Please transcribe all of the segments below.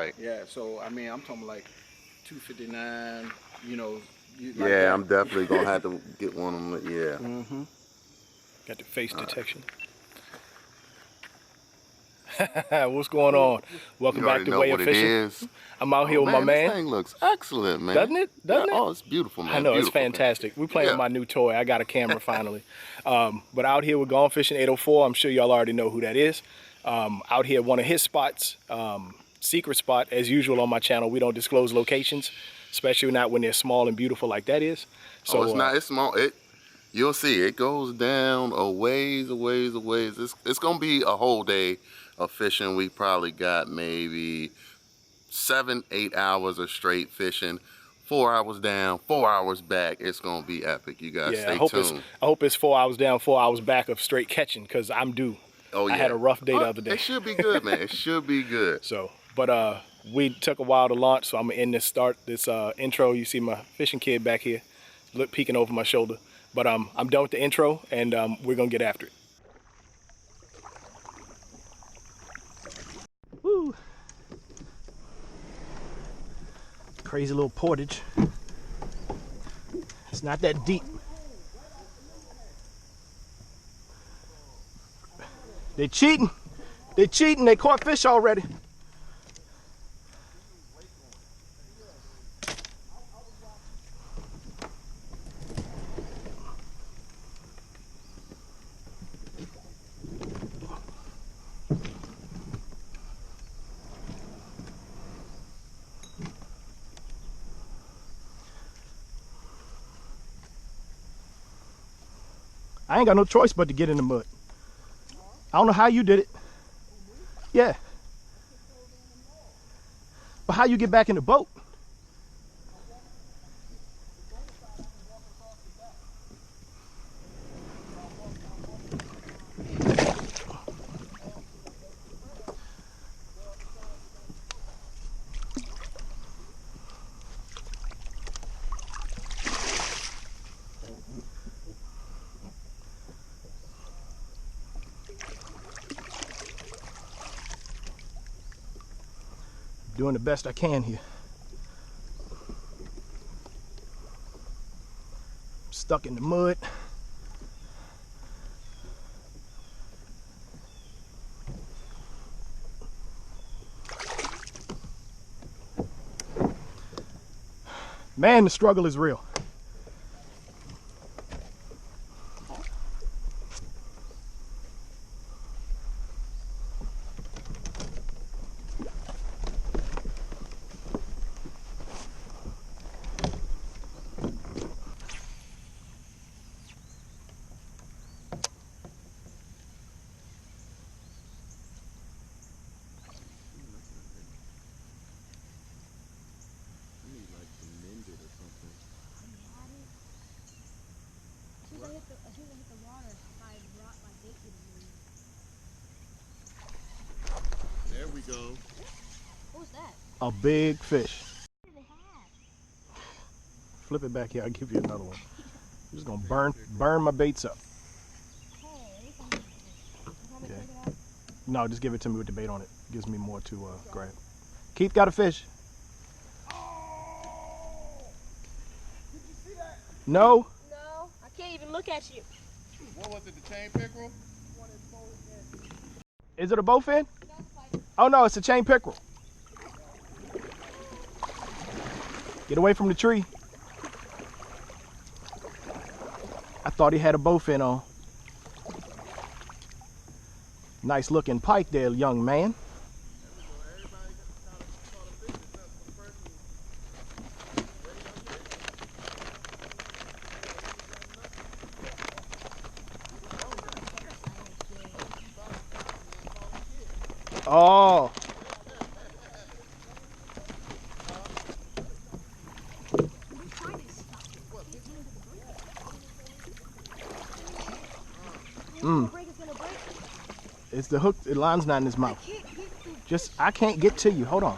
Right. Yeah, so I mean, I'm talking like 259. You know. Like yeah, I'm definitely gonna have to get one of them. Yeah. Mm-hmm. Got the face detection. What's going on? Welcome back to WAE ofFishing. I'm out here with my man. This thing looks excellent, man. Doesn't it? Doesn't it? Oh, it's beautiful, man. I know, beautiful, it's fantastic. We're playing with my new toy. I got a camera finally. But out here with Gone Fishing 804, I'm sure y'all already know who that is. Out here, one of his spots, secret spot, as usual on my channel. We don't disclose locations, especially not when they're small and beautiful like that is. So it's not, it's small. You'll see, it goes down a ways. It's gonna be a whole day of fishing. We probably got maybe 7-8 hours of straight fishing. 4 hours down, 4 hours back. It's gonna be epic. You guys stay tuned. I hope it's 4 hours down, 4 hours back of straight catching, because I'm due. Oh yeah. I had a rough day the other day. It should be good, man. It should be good. So, but we took a while to launch, so I'm gonna end this intro. You see my fishing kid back here, peeking over my shoulder. But I'm done with the intro, and we're gonna get after it. Woo! Crazy little portage. It's not that deep. They cheating. They cheating. They caught fish already. I ain't got no choice but to get in the mud. I don't know how you did it. Yeah. But how you get back in the boat? Doing the best I can here. Stuck in the mud. Man, the struggle is real. As soon as I hit the water, I brought my bait to the There we go. What was that? A big fish. What did they have? Flip it back here, I'll give you another one. I'm just gonna burn my baits up. Okay. No, just give it to me with the bait on it. Gives me more to grab. Keith got a fish. Did you see that? No. No, I can't even look at you. What was it, the chain pickerel? Is it a bowfin? Oh no, it's a chain pickerel. Get away from the tree. I thought he had a bowfin on. Nice looking pike there, young man. Oh. It's the hook, the line's not in his mouth. I can't get to you. Hold on.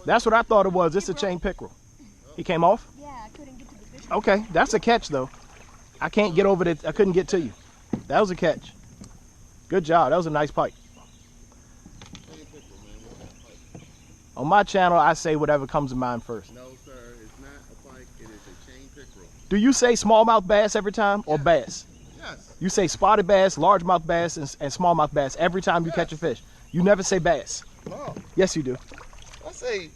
That's what I thought it was. It's a chain pickerel. He came off? Yeah, I couldn't get to the fish. Okay, that's a catch though. I can't get over it. I couldn't get to you. That was a catch. Good job. That was a nice pike. On my channel, I say whatever comes to mind first. No, sir, it's not a pike. It is a chain pickerel. Do you say smallmouth bass every time or bass? Yes. You say spotted bass, largemouth bass, and smallmouth bass every time you catch a fish. You never say bass. No. Yes, you do. I say.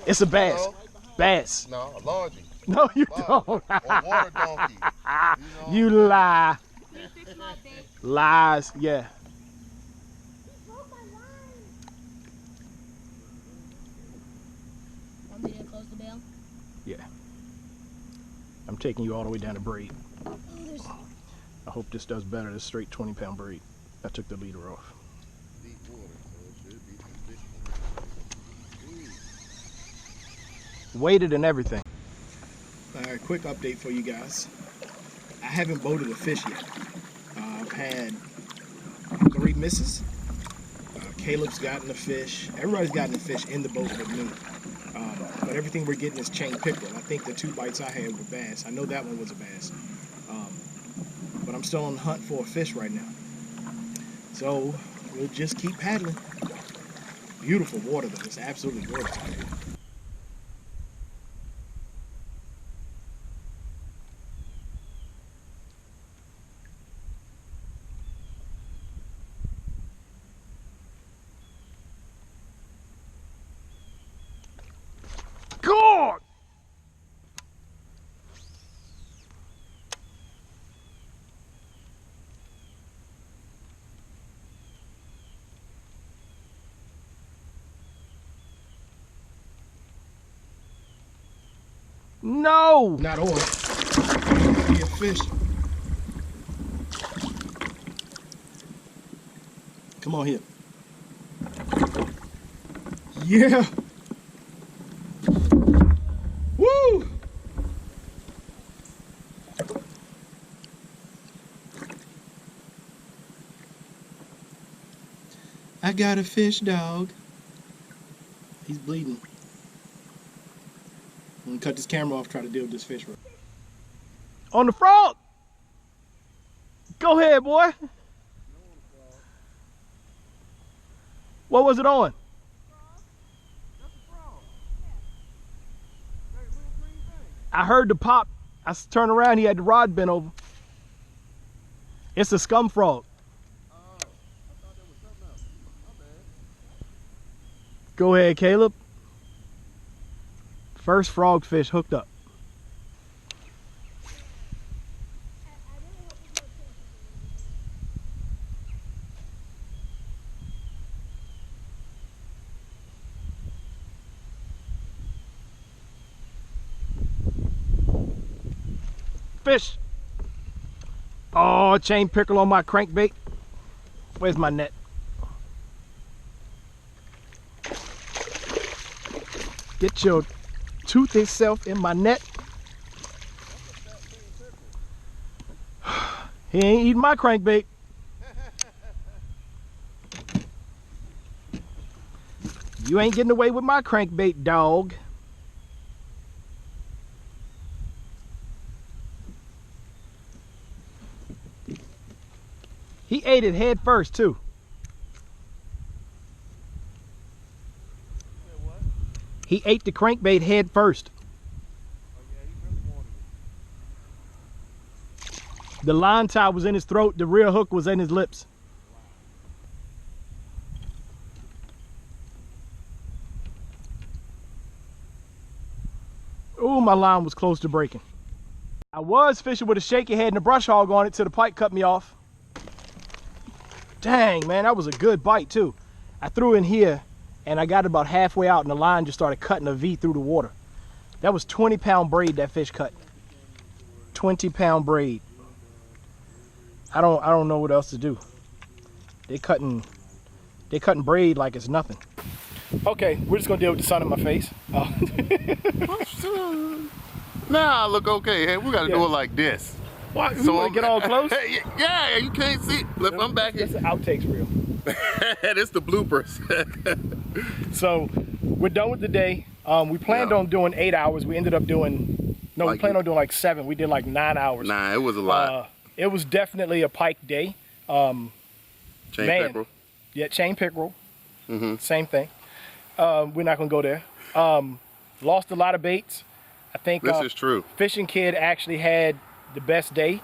It's a bass. No. Bass. No, a largie. No, you Wow. don't. Or water donkey. You lie. Fish my bait. Lies. Yeah. Broke my line. Want me to close the bail? Yeah. I'm taking you all the way down to braid. Oh, there's. I hope this does better. This straight 20-pound braid. I took the leader off. Deep water, so it should be some fish. Weighted and everything. Alright, quick update for you guys. I haven't boated a fish yet. I've had 3 misses. Caleb's gotten a fish. Everybody's gotten a fish in the boat with me. But everything we're getting is chain pickerel. I think the 2 bites I had were bass. I know that one was a bass. But I'm still on the hunt for a fish right now. So we'll just keep paddling. Beautiful water though. It's absolutely gorgeous out here. God! No! Not on. Be a fish. Come on here. Yeah! Woo! I got a fish, dog. He's bleeding. I'm gonna cut this camera off, try to deal with this fish. On the frog! Go ahead, boy. What was it on? I heard the pop. I turned around, he had the rod bent over. It's a scum frog. Go ahead, Caleb. First frogfish hooked up. Fish. Oh, chain pickerel on my crankbait. Where's my net? Get your toothy self in my net. He ain't eating my crankbait. You ain't getting away with my crankbait, dog. He ate it head first too. He ate the crankbait head first. The line tie was in his throat, the rear hook was in his lips. Ooh, my line was close to breaking. I was fishing with a shaky head and a brush hog on it till the pike cut me off. Dang, man, that was a good bite too. I threw in here and I got about halfway out and the line just started cutting a V through the water. That was 20-pound braid that fish cut. 20-pound braid. I don't know what else to do. They cutting braid like it's nothing. Okay, we're just gonna deal with the sun in my face. Nah, look okay. Hey, we gotta do it like this. What? So wanna get all close? Yeah, you can't see. Look, I'm back here. That's the outtakes reel. It's the bloopers. So we're done with the day. We planned on doing 8 hours. We ended up doing, no, we planned on doing like 7. We did like 9 hours. Nah, it was a lot. It was definitely a pike day. Chain pickerel. Yeah, chain pickerel. Same thing. We're not gonna go there. Lost a lot of baits. I think This is true. Fishing Kid actually had the best day.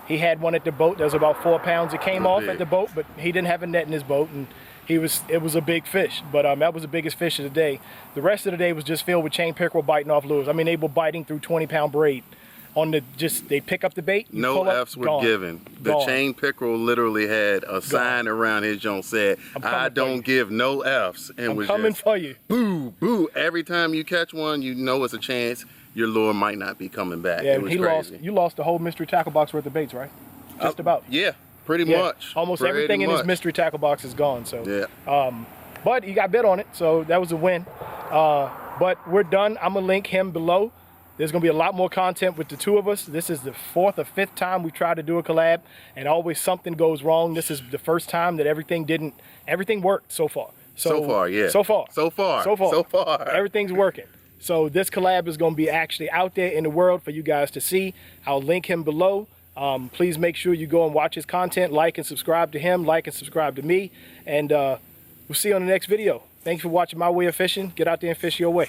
He had one at the boat that was about 4 pounds. It came off at the boat, but he didn't have a net in his boat, and it was a big fish. But that was the biggest fish of the day. The rest of the day was just filled with chain pickerel biting off lures. I mean, they were biting through 20-pound braid. They pick up the bait. No F's were given. The chain pickerel literally had a sign around his joint said, "I don't give no F's," and I'm was coming just for you. boo, boo. Every time you catch one, you know it's a chance your lure might not be coming back. Yeah, it was crazy. You lost the whole mystery tackle box worth of baits, right? Just about. Yeah, pretty much. Almost pretty everything in much. his mystery tackle box is gone. So yeah. But he got bit on it, so that was a win. But we're done. I'm gonna link him below. There's gonna be a lot more content with the two of us. This is the 4th or 5th time we tried to do a collab, and always something goes wrong. This is the first time that everything worked so far. So far, yeah. So far. Everything's working. So this collab is gonna be actually out there in the world for you guys to see. I'll link him below. Please make sure you go and watch his content, like and subscribe to him, like and subscribe to me, and we'll see you on the next video. Thanks for watching My Way of Fishing. Get out there and fish your way.